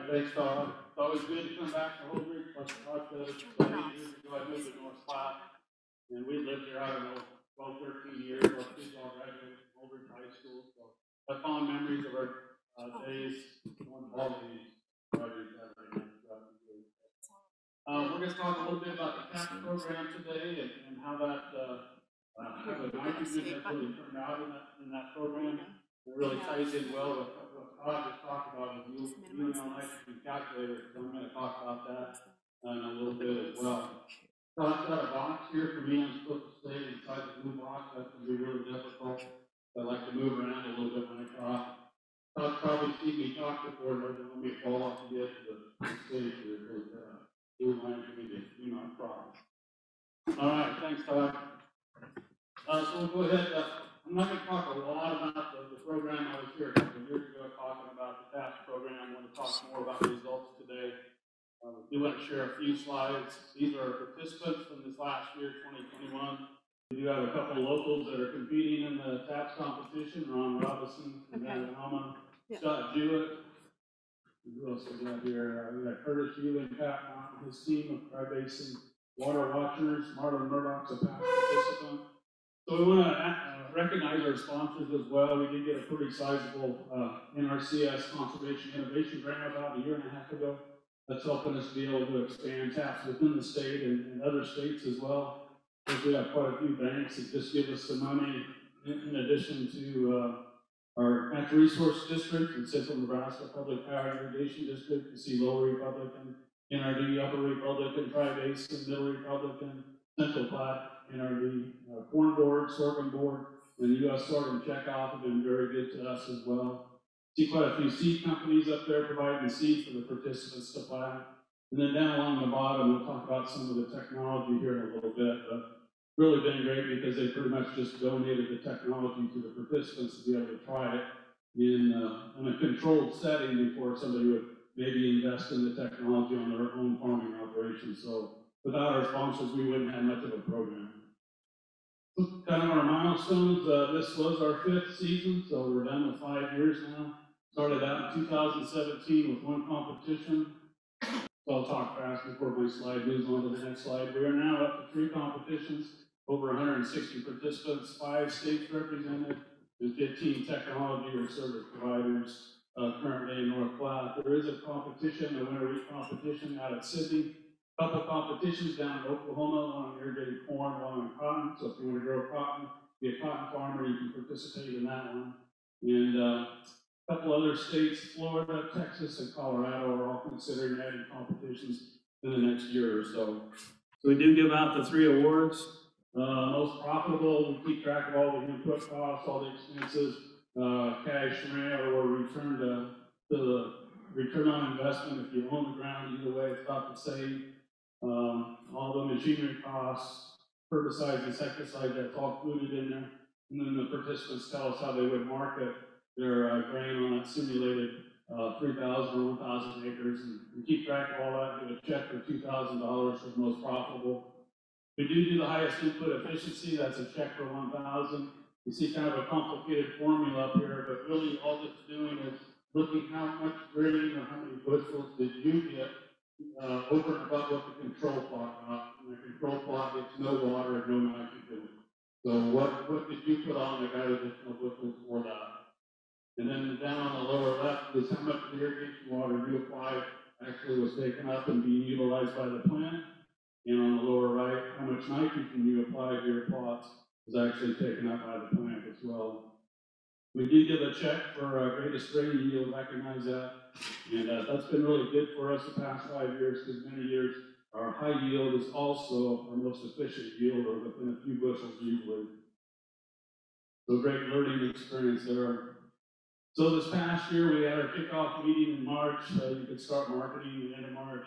thanks, Todd. It's always good to come back to Holdridge. Like Todd said, 8 years ago, I moved to North Platte, and we lived here, I don't know, 12, 13 years. Our kids all graduated from Holdridge High School, so I have fond memories of our days going to ball games. We're going to talk a little bit about the TAP program today and how that how the nitrogen has really turned out in that program. It really ties in well with what Todd just talked about with UNL nitrogen calculator. So I'm going to talk about that in a little bit as well. Todd's got a box here for me. I'm supposed to stay inside the blue box. That's going to be really difficult. I like to move around a little bit when I talk. Todd's probably seen me talk before, but don't let me fall off to get to the stage here. It reminds me to do not problem. All right, thanks, Todd. So we'll go ahead. I'm not going to talk a lot about the program. I was here a couple of years ago talking about the TAPS program. I want to talk more about the results today. We do want to share a few slides. These are participants from this last year, 2021. We do have a couple of locals that are competing in the TAPS competition. Ron Robinson, Van Alma, Scott Jewett. Who else we got here? We got Curtis Ewing, Pat Mountain, his team of Tri-Basin Water Watchers. Marlon Murdoch's a past participant. So we want to recognize our sponsors as well. We did get a pretty sizable NRCS Conservation Innovation Grant about a year and a half ago. That's helping us be able to expand TAPS within the state and other states as well. We have quite a few banks that just give us some money in addition to our Natural Resource District and Central Nebraska Public Power Irrigation District. You see Lower Republican, NRD, Upper Republican, Tri-Basin, Middle Republican, Central Platte, NRD, Corn Board, Sorghum Board, and the U.S. Sorghum Checkoff have been very good to us as well. See quite a few seed companies up there providing seed for the participants to plant. And then down along the bottom, we'll talk about some of the technology here in a little bit, but really been great because they pretty much just donated the technology to the participants to be able to try it in a controlled setting before somebody would maybe invest in the technology on their own farming operation. So without our sponsors, we wouldn't have much of a program. Kind of our milestones. This was our 5th season, so we're done with 5 years now. Started out in 2017 with 1 competition. So I'll talk fast before my slide moves on to the next slide. We are now up to 3 competitions, over 160 participants, 5 states represented, and 15 technology or service providers currently in North Platte. There is a competition, a winter wheat competition out at Sydney. A couple competitions down in Oklahoma, one on irrigated corn, one on cotton. So if you want to grow cotton, be a cotton farmer, you can participate in that one. And a couple other states, Florida, Texas, and Colorado, are all considering adding competitions in the next year or so. So we do give out the 3 awards. Most profitable, we keep track of all the input costs, all the expenses, cash rent, or return to the return on investment. If you own the ground, either way, it's about the same. All the machinery costs, herbicides, insecticides, that's all included in there. And then the participants tell us how they would market their grain on that simulated 3,000 or 1,000 acres. And we keep track of all that, give a check for $2,000 for the most profitable. We do the highest input efficiency, that's a check for 1,000. You see kind of a complicated formula up here, but really all it's doing is looking how much grain or how many bushels did you get over and above what the control plot got. And the control plot gets no water and no nitrogen. So what did you put on that got additional bushels for that? And then down on the lower left is how much of the irrigation water you applied actually was taken up and being utilized by the plant. And on the lower right, how much nitrogen you applied to your plots was actually taken up by the plant as well. We did give a check for greatest grain yield, recognize that. And that's been really good for us the past 5 years, because many years our high yield is also our most efficient yield, or within a few bushels usually. So great learning experience there. So this past year we had our kickoff meeting in March. You could start marketing the end of March.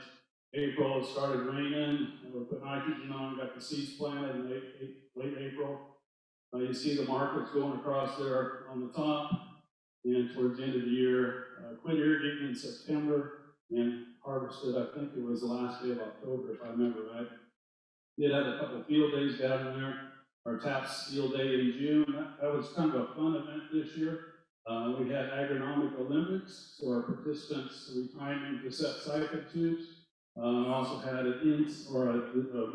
April, it started raining, and we put nitrogen on, got the seeds planted in late April. You see the markets going across there on the top, and towards the end of the year, quit irrigating in September, and harvested, I think it was the last day of October, if I remember right. Did have a couple field days down there, our TAPS field day in June. That was kind of a fun event this year. We had agronomic Olympics, so our participants we timed to set cycle tubes. Also had a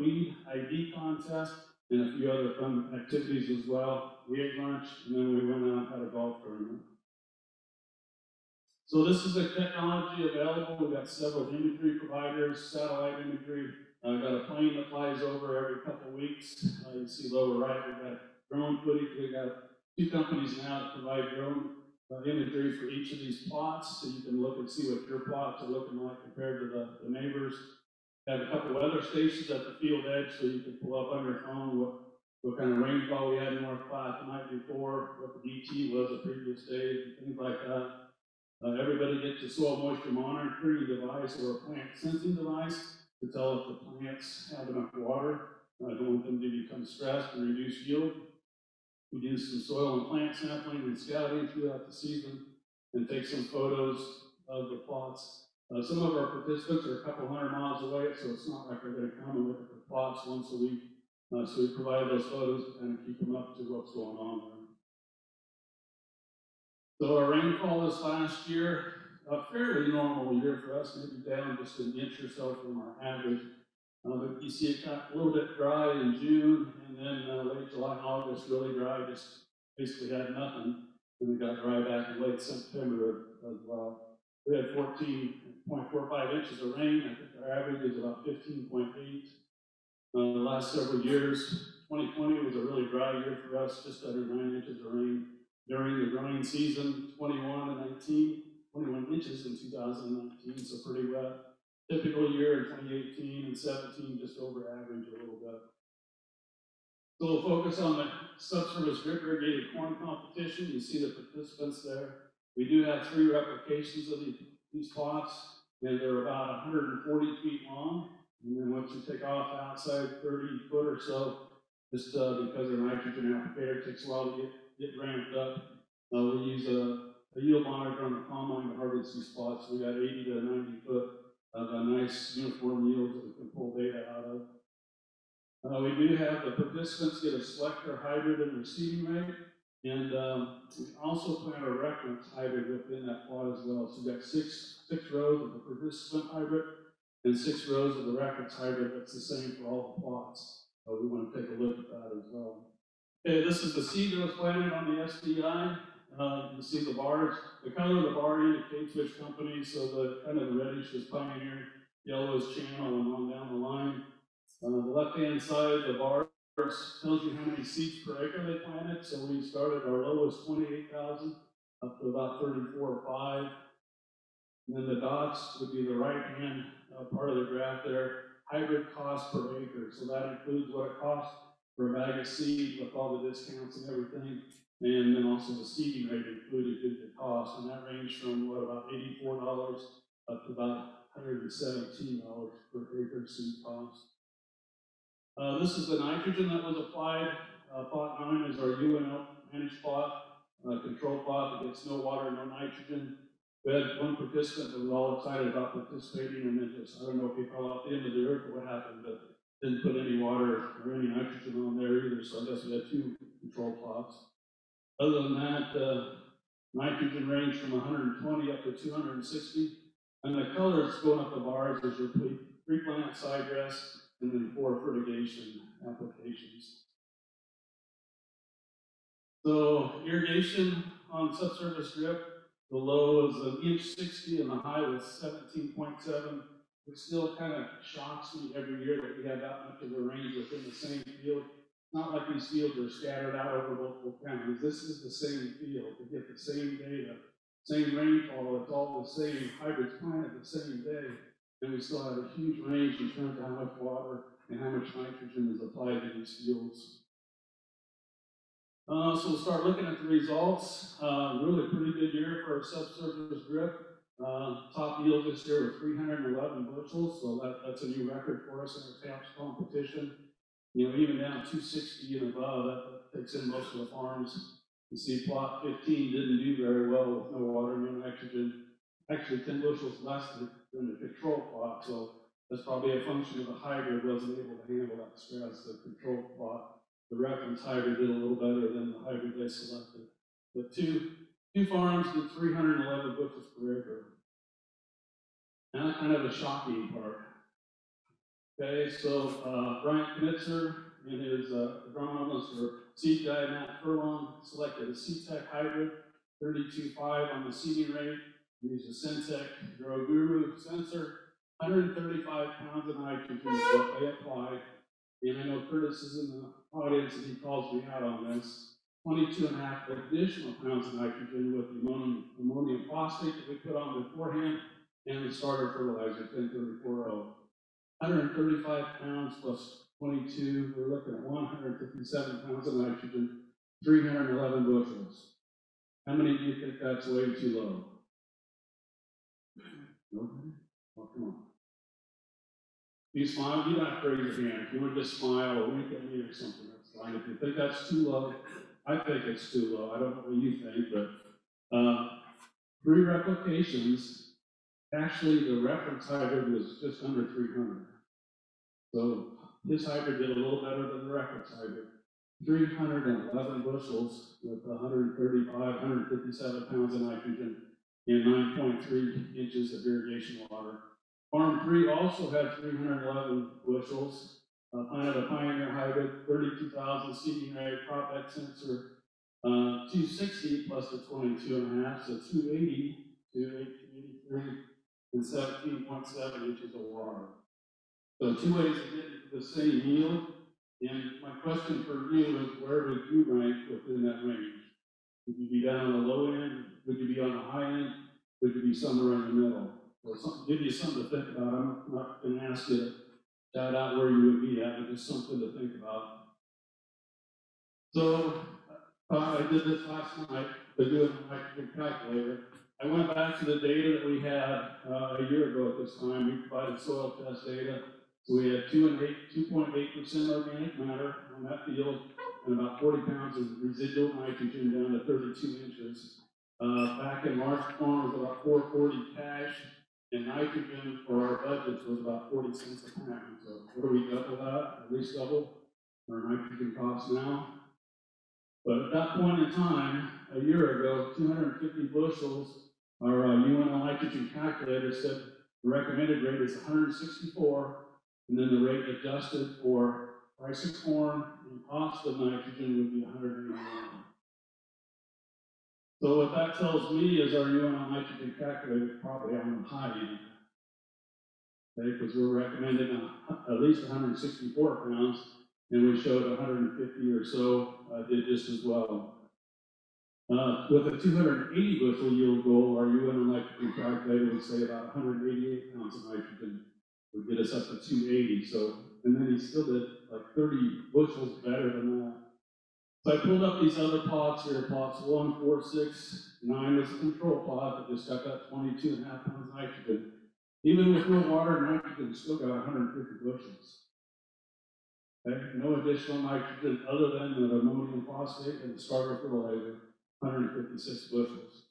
weed ID contest and a few other fun activities as well. We ate lunch and then we went out and had a golf tournament. So this is the technology available. We've got several imagery providers, satellite imagery. We've got a plane that flies over every couple of weeks. You see lower right, we've got drone footage. We've got 2 companies now that provide drone imagery for each of these plots, so you can look and see what your plots are looking like compared to the neighbors. We have a couple weather stations at the field edge, so you can pull up on your phone what kind of rainfall we had in North Platte the night before, what the DT was the previous day, and things like that. Everybody gets a soil moisture monitoring device or a plant sensing device to tell if the plants have enough water. I don't want them to become stressed and reduce yield. We do some soil and plant sampling and scouting throughout the season and take some photos of the plots. Some of our participants are a couple hundred miles away, so it's not like they're going to come and look at the plots once a week. So we provide those photos to kind of keep them up to what's going on there. So our rainfall this last year, a fairly normal year for us, maybe down just an inch or so from our average. But you see it got a little bit dry in June, and then late July and August really dry, just basically had nothing. And we got dry back in late September as well. We had 14.45 inches of rain. I think our average is about 15.8. The last several years, 2020 was a really dry year for us, just under 9 inches of rain. During the growing season, 21 and 19, 21 inches in 2019, so pretty wet. Typical year in 2018 and 17, just over average a little bit. So we'll focus on the subsurface drip irrigated corn competition. You see the participants there. We do have 3 replications of these plots, and they're about 140 feet long. And then once you take off outside 30 foot or so, just because they're nitrogen applicator, it takes a while to get ramped up. We use a yield monitor on the combine to harvest these plots. We got 80 to 90 foot of a nice uniform yield that we can pull data out of. We do have the participants get a selector hybrid and receiving rate, and we also plant a reference hybrid within that plot as well. So we've got six rows of the participant hybrid and 6 rows of the reference hybrid that's the same for all the plots. We want to take a look at that as well. Okay, this is the seed that was planted on the SDI. You can see the bars. The color of the bar indicates which company, so the kind of the reddish is Pioneer, yellow is Channel, and on down the line. The left-hand side, the bars tells you how many seeds per acre they planted. So we started our low was 28,000 up to about 34 or 5. And then the dots would be the right-hand part of the graph there, hybrid cost per acre. So that includes what it costs for a bag of seed with all the discounts and everything. And then also the seeding rate included due to cost. And that ranged from about $84 up to about $117 per acre seed cost. This is the nitrogen that was applied. Plot 9 is our UNL managed plot, control plot that gets no water, no nitrogen. We had one participant that was all excited about participating, and then just, I don't know if he fell off the end of the earth or what happened, but didn't put any water or any nitrogen on there either, so I guess we had 2 control plots. Other than that, nitrogen ranged from 120 up to 260, and the colors going up the bars is your pre-plant side dress, and then 4 fertigation applications. So irrigation on subsurface drip, the low is 1.60 and the high was 17.7. It still kind of shocks me every year that we have that much of a range within the same field. It's not like these fields are scattered out over multiple counties. This is the same field. We get the same data, same rainfall. It's all the same hybrids planted the same day. And we still have a huge range in terms of how much water and how much nitrogen is applied to these fields. So we'll start looking at the results. Really pretty good year for our subsurface drip. Top yield this year was 311 bushels, so that's a new record for us in our Phelps competition. You know, even down 260 and above, that takes in most of the farms. You see plot 15 didn't do very well with no water, no nitrogen. Actually 10 bushels less than the control plot, so that's probably a function of the hybrid wasn't able to handle that stress. The control plot, the reference hybrid did a little better than the hybrid they selected. But 2 2 farms did 311 bushels per acre. Now kind of a shocking part. Okay, so Brian Knitzer and his agronomist or seed guy Matt Furlong selected a C-Tech hybrid, 32.5 on the seeding rate. He used a Syntec Grow Guru sensor, 135 pounds of nitrogen is what they applied. And I know Curtis is in the audience and he calls me out on this. 22.5 additional pounds of nitrogen with the ammonium phosphate that we put on beforehand and the starter fertilizer, 1034O. 135 pounds plus 22, we're looking at 157 pounds of nitrogen, 311 bushels. How many do you think that's way too low? Nobody? Oh, come on. You smile, you don't have to raise your hand. If you want to just smile or wink at me or something, that's fine. If you think that's too low, I think it's too low. I don't know what you think, but 3 replications, actually the reference hybrid was just under 300. So this hybrid did a little better than the reference hybrid. 311 bushels with 135, 157 pounds of nitrogen and 9.3 inches of irrigation water. Farm 3 also had 311 bushels, planted a Pioneer hybrid, 32,000 seeding rate, crop X sensor, 260 plus the 22.5, so 280, 283, and 17.7 inches of water. So 2 ways to get the same yield. And my question for you is, where would you rank within that range? Would you be down on the low end? Would you be on the high end? Would you be somewhere in the middle? So give you something to think about. I'm not going to ask you to shout out where you would be at, but just something to think about. So I did this last night by doing the nitrogen calculator. I went back to the data that we had a year ago at this time. We provided soil test data. So we had 2.8% organic matter on that field and about 40 pounds of residual nitrogen down to 32 inches. Back in March, corn was about 440 cash, and nitrogen for our budgets was about 40 cents a pound. So what do we double that? At least double our nitrogen costs now. But at that point in time, a year ago, 250 bushels, our UNL nitrogen calculator said the recommended rate is 164. And then the rate adjusted for price of corn and cost of nitrogen would be 181. So what that tells me is our UNL nitrogen calculator is probably on the high end. Okay, because we're recommending at least 164 pounds, and we showed 150 or so did just as well. With a 280 bushel yield goal, our UNL nitrogen calculator would say about 188 pounds of nitrogen would get us up to 280. So, and then he still did like 30 bushels better than that. So I pulled up these other plots here, plots 1, 4, 6, 9 was a control plot that just got that 22.5 pounds of nitrogen. Even with no water, nitrogen still got 150 bushels. Okay? No additional nitrogen other than the ammonium phosphate and the starter fertilizer, 156 bushels.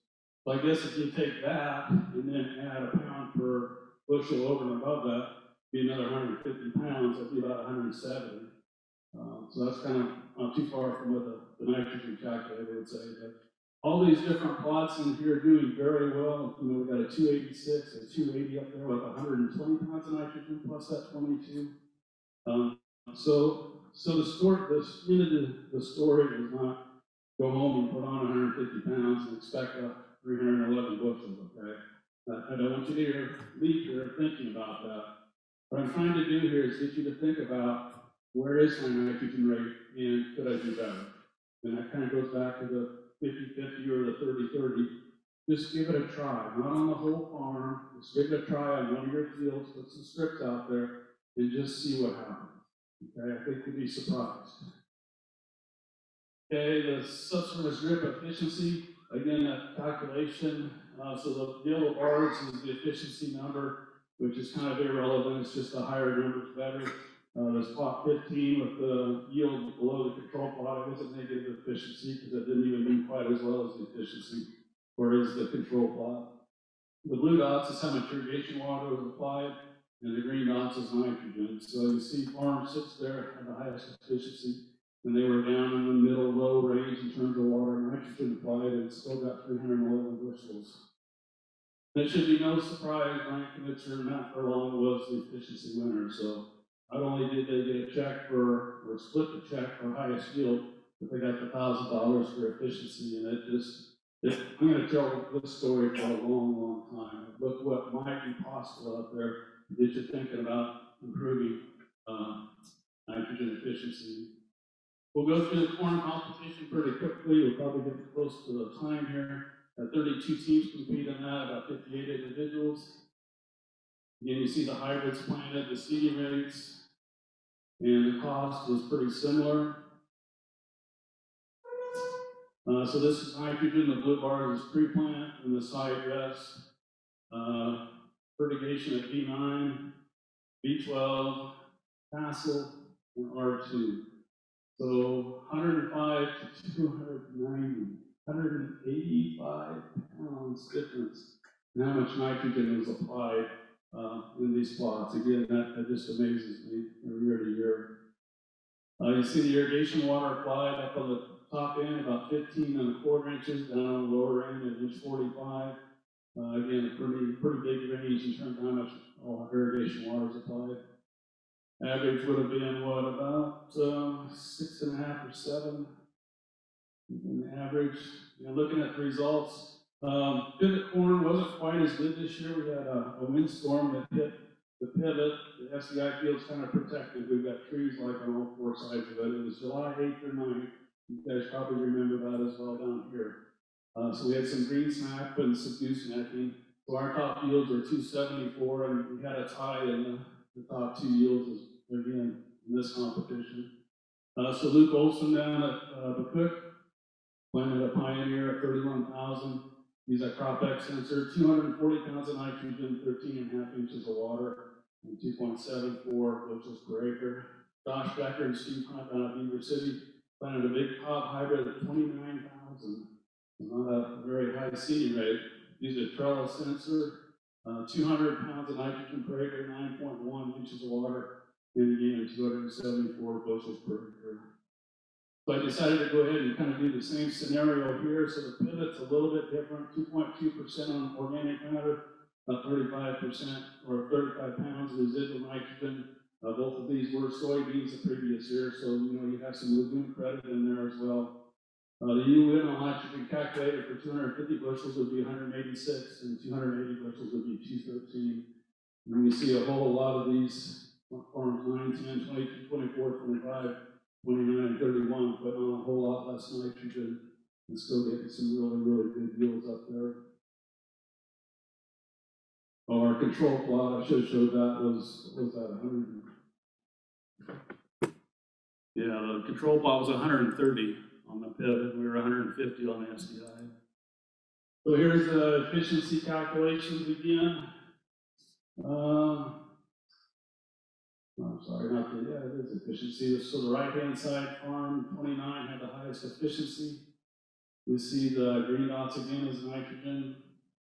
So I guess if you take that and then add a pound per bushel over and above that, be another 150 pounds, that'd be about 170. So that's kind of not too far from what the nitrogen calculator would say. But all these different plots in here are doing very well. You know, we've got a 286 and 280 up there with 120 pounds of nitrogen plus that 22. So the story is not go home and put on 150 pounds and expect 311 bushels, okay? I don't want you to leave here thinking about that. What I'm trying to do here is get you to think about, where is my nitrogen rate and could I do better? And that kind of goes back to the 50-50 or the 30-30. Just give it a try, not on the whole farm. Just give it a try on one of your fields, put some strips out there, and just see what happens. Okay, I think you'll be surprised. Okay, the subsurface drip efficiency, again, that calculation, so the yellow bars is the efficiency number, which is kind of irrelevant, it's just the higher numbers better. There's plot 15 with the yield below the control plot. It wasn't negative efficiency because it didn't even do quite as well as the efficiency, whereas the control plot. The blue dots is how much irrigation water was applied, and the green dots is nitrogen. So you see farm 6 there at the highest efficiency. and they were down in the middle low range in terms of water nitrogen applied, and still got 311 bushels. It should be no surprise, Ryan Knitzer, not for long, was the efficiency winner. So not only did they get a check or split the check for highest yield, but they got the $1,000 for efficiency, and I'm going to tell this story for a long, long time. Look what might be possible out there to get you thinking about improving nitrogen efficiency. We'll go through the corn competition pretty quickly. We'll probably get close to the time here. 32 teams compete in that, about 58 individuals. Again, you see the hybrids planted, the seeding rates, and the cost was pretty similar. So this is nitrogen, the blue bars is pre-plant, and the side dress. Irrigation at B9, B12, Tassel, and R2. So 105 to 290, 185 pounds difference in how much nitrogen was applied in these plots. Again, that just amazes me from year to year. You see the irrigation water applied up on the top end, about 15¼ inches, down on the lower end at inch 45. Again, a pretty big range in terms of how much irrigation water is applied. Average would have been what, about 6.5 or 7 in average. Looking at the results, pivot corn wasn't quite as good this year. We had a windstorm that hit the pivot. The SDI field's kind of protected. We've got trees like on all 4 sides of it. It was July 8th or 9th. You guys probably remember that as well down here. So we had some green snap and some goosenecking. So our top yields were 274, and we had a tie in the top 2 yields again in this competition. So Luke Olson down at Bacook planted a Pioneer at 31,000. He's a crop X sensor, 240 pounds of nitrogen, 13.5 inches of water, and 2.74 bushels per acre. Josh Becker and Steve Hunt down at Beaver City planted a big top hybrid at 29,000. Not a very high seeding rate. Used a trellis sensor, 200 pounds of nitrogen per acre, 9.1 inches of water, and again 274 bushels per acre. So I decided to go ahead and kind of do the same scenario here. So the pivot's a little bit different, 2.2% on organic matter, 35% or 35 pounds of residual nitrogen. Both of these were soybeans the previous year, so you have some legume credit in there as well. The UNL nitrogen calculator for 250 bushels would be 186, and 280 bushels would be 213. And we see a whole lot of these farms 9, 10, 22, 24, 25, 29, and 31, putting on a whole lot less nitrogen and still getting some really, really good yields up there. Our control plot, I should have showed that, was that 100? Yeah, the control plot was 130 on the pivot, we were 150 on the SDI. So here's the efficiency calculations again. I'm sorry, it is efficiency. So the right-hand side farm, 29, had the highest efficiency. We see the green dots again as nitrogen.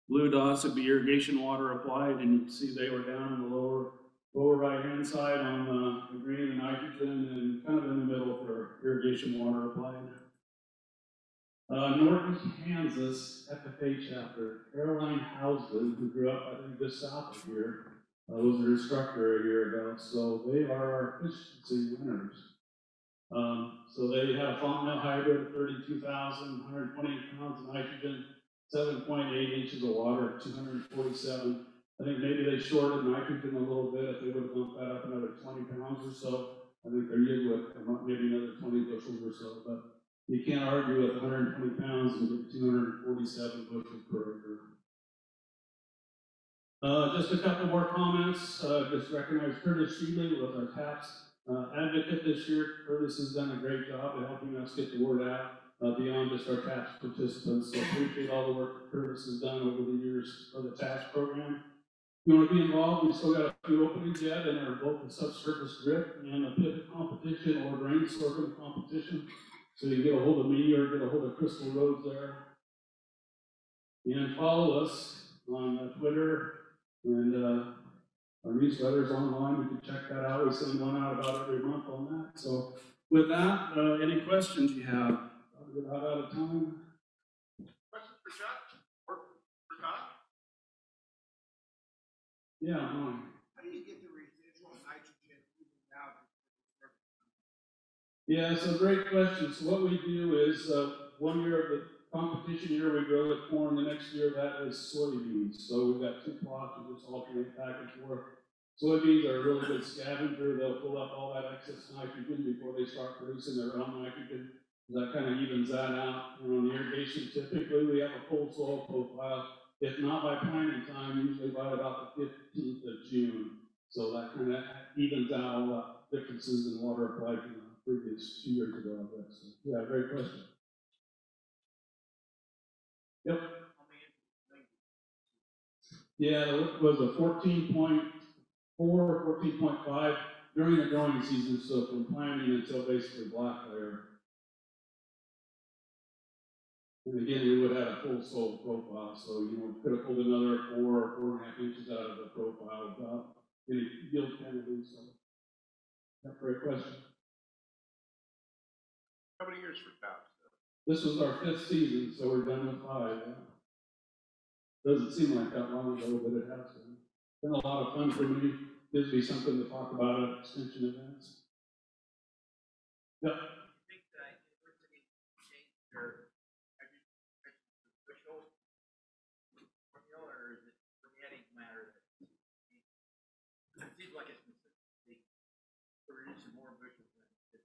Blue dots would be irrigation water applied, and you can see they were down in the lower right-hand side on the green and nitrogen, and kind of in the middle for irrigation water applied. Norton, Kansas, FFA chapter. Caroline Housden, who grew up, I think, just south of here, was an instructor a year ago. So they are our efficiency winners. So they have a Fontenelle hybrid, 32,000, 120 pounds of nitrogen, 7.8 inches of water, 247. I think maybe they shorted nitrogen a little bit. If they would have bumped that up another 20 pounds or so, I think their yield would come up maybe another 20 bushels or so. But you can't argue with 120 pounds and get 247 bushels per acre. Just a couple more comments. Just recognize Curtis Sheedley was our TAPS advocate this year. Curtis has done a great job of helping us get the word out beyond just our TAPS participants. So appreciate all the work that Curtis has done over the years for the TAPS program. If you want to be involved, we still got a few openings yet in our both the subsurface drip and a pivot competition or grain sorghum competition. So you get a hold of me or get a hold of Crystal Rhodes there. And follow us on Twitter and our newsletters online. You can check that out. We send one out about every month on that. So with that, any questions you have? We're about out of time. Questions for Chuck or for Todd? Yeah, mine. How do you get the residual nitrogen evened out? Yeah, it's a great question. So what we do is, one year of the competition year, we grow the corn. The next year, that is soybeans. So we've got 2 plots, we just alternate back and forth. Soybeans are a really good scavenger. They'll pull up all that excess nitrogen before they start producing their own nitrogen. That kind of evens that out. And on the irrigation, typically we have a full soil profile. If not by planting time, usually by about the 15th of June. So that kind of evens out all the differences in water applied from the previous 2 years ago, I guess. So, yeah, great question. Yep. Yeah, it was a 14.4, 14.5 during the growing season, so from planting until basically black layer. And again, we would have a full soil profile, so could have pulled another 4 or 4.5 inches out of the profile without any yield penalty. So that's a great question. How many years for Phelps? This was our 5th season, so we're done with 5. Doesn't seem like that long ago, but it has been. Been a lot of fun for me. Gives me something to talk about at extension events. Yep. Do you think that university changed their official formula, or is it forgetting matter? It seems like it's producing more bushels than it.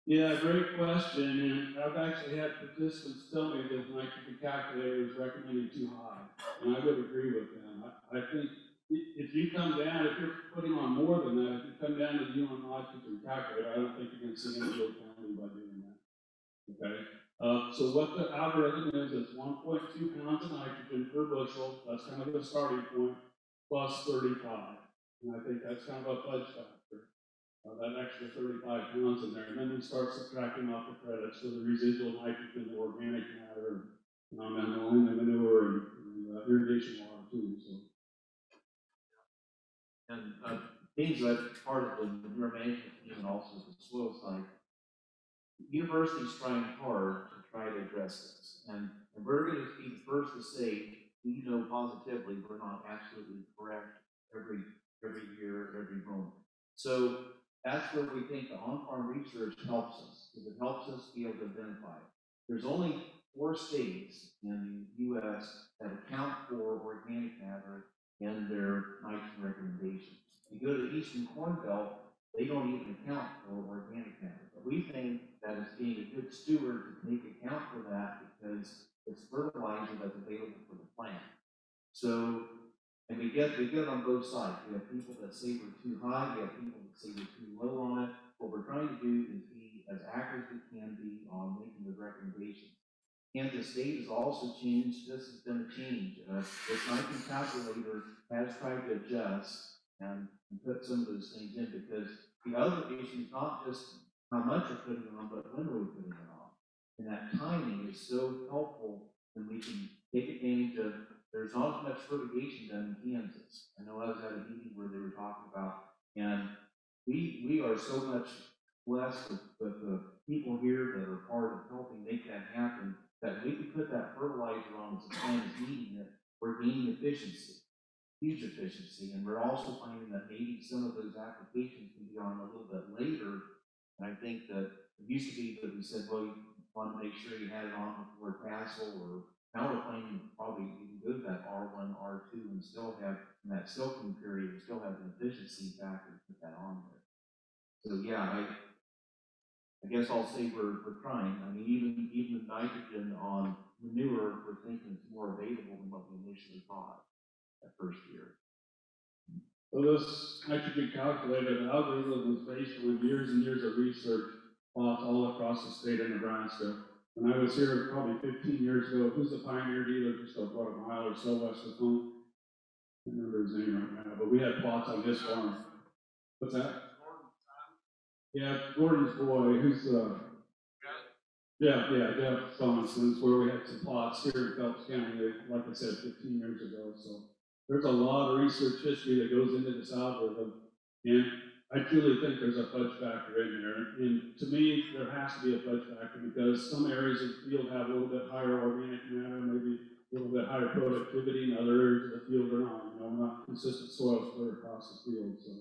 Yeah, great question. And I've actually had participants tell me that nitrogen calculator is recommending too high, and I would agree with them. I think if you come down, if you're putting on more than that, if you come down to the UNL nitrogen calculator, I don't think you're going to see any yield penalty by doing that. Okay. So what the algorithm is 1.2 pounds of nitrogen per bushel. That's kind of the starting point, plus 35. And I think that's kind of a fudge factor. That extra 35 pounds in there, and then we start subtracting off the credits for the residual nitrogen, the organic matter, and the manure and irrigation water too. So. And things that part of the manure management team and also the soil side, universities trying hard to try to address this, and we're going to be the first to say we know positively we're not absolutely correct every year, every moment. So that's where we think the on-farm research helps us, because it helps us be able to identify. There's only 4 states in the U.S. that account for organic matter in their nitrogen recommendations. You go to the Eastern Corn Belt, they don't even account for organic matter. But we think that it's being a good steward to take account for that, because it's fertilizer that's available for the plant. So, and we get it on both sides. We have people that say we're too high, we have people that say we're too low on it. What we're trying to do is be as accurate as we can be on making the recommendations. Kansas State has also changed. This has been a change. This nitrogen calculator has tried to adjust and put some of those things in, because the other issue is not just how much you're putting on, but when are we putting it on. And that timing is so helpful when we can take advantage of. There's not as much fertigation done in Kansas. I know I was at a meeting where they were talking about, and we are so much blessed with the people here that are part of helping make that happen, that we can put that fertilizer on as the plant is needing it. We're gaining efficiency, huge efficiency, and we're also finding that maybe some of those applications can be on a little bit later. And I think that it used to be that we said, well, you want to make sure you had it on before tassel, or now we're finding probably you can go to that R1, R2, and still have, in that silking period, you still have an efficiency factor to put that on there. So yeah, I guess I'll say we're trying. I mean, even nitrogen on manure, we're thinking it's more available than what we initially thought that first year. So this nitrogen calculator, the algorithm was based on years and years of research all across the state of Nebraska. When I was here probably 15 years ago, who's the pioneer dealer just about a mile or so west of home? I can't remember his name right now, but we had plots on his farm. What's that? Yeah, Gordon's boy, who's Jeff Thompson's, where we had some plots here in Phelps County, like I said, 15 years ago. So there's a lot of research history that goes into this algorithm. And I truly think there's a fudge factor in there, and to me, there has to be a fudge factor, because some areas of the field have a little bit higher organic matter, maybe a little bit higher productivity, and other areas of the field are not, not consistent soil clear across the field, so.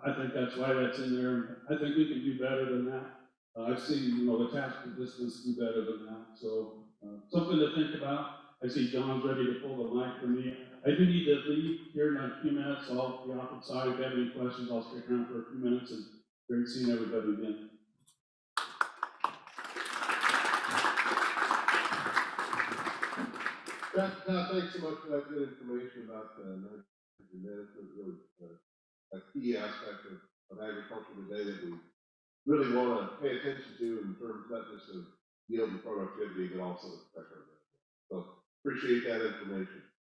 I think that's why that's in there, and I think we can do better than that. I've seen, the task participants do better than that, so, something to think about. I see John's ready to pull the mic for me. I do need to leave here in a few minutes, so I'll be off the side. If you have any questions, I'll stick around for a few minutes, and great seeing everybody again. Pat, thanks so much for that good information about nitrogen management, really a key aspect of agriculture today that we really want to pay attention to in terms not just of yield and productivity, but also the pressure. So appreciate that information.